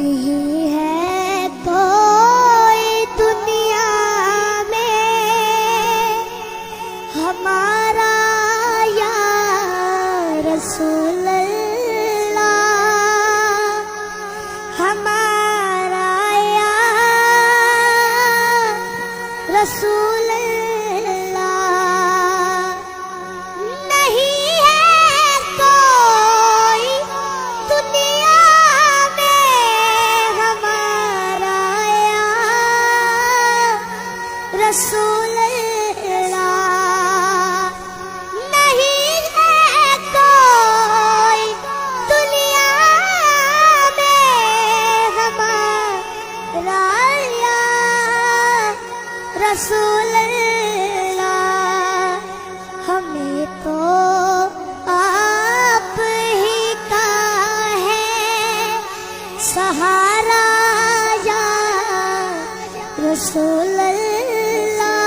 नहीं है कोई दुनिया में हमारा या रसूल अल्लाह, हमारा या रसूल अल्लाह। नहीं है कोई दुनिया में हमारा या रसूल अल्लाह। नहीं है कोई दुनिया में हमारा या रसूल अल्लाह। हमें तो आप ही का है सहारा या रसूल अल्लाह,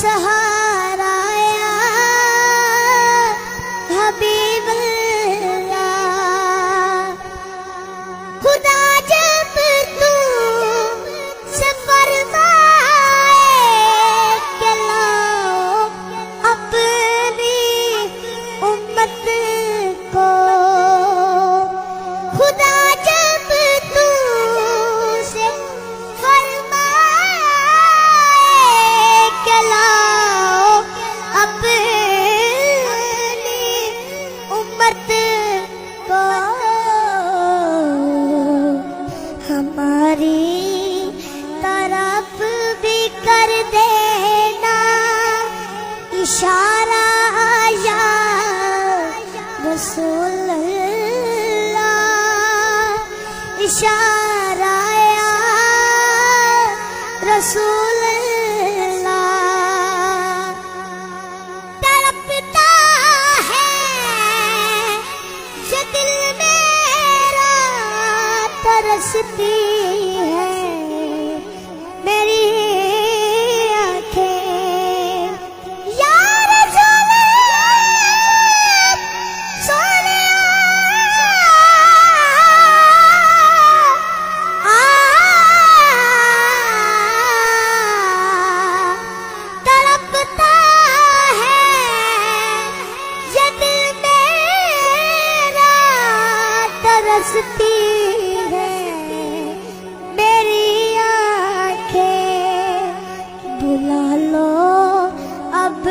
सहारा या हबीब अल्लाह। खुदा जब तू से फरमाए कि लाओ अपनी उम्मत को, खुदा जब तू से फरमाए कि लाओ अपनी उम्मत को, हमारी तरफ भी कर देना इशारा या रसूल अल्लाह, इशारा या रसूल अल्लाह। तड़पता है ये दिल मेरा, तरसती है मेरी आँखें या रसूल अल्लाह, सोनिया तड़पता है ये दिल मेरा, तरसती है मेरी आँखें। बुला लो अब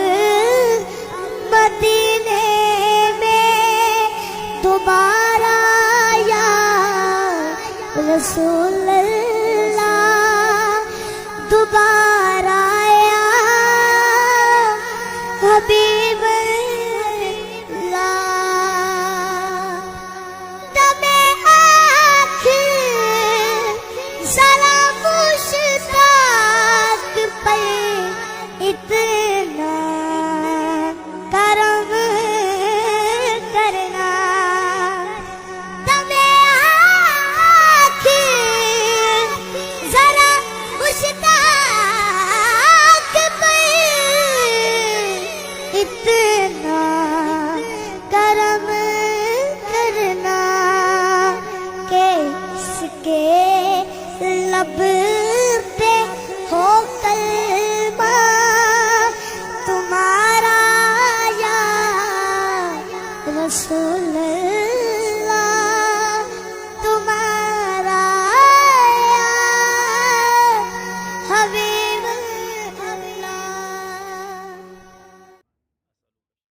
मदीने में दोबारा या रसूल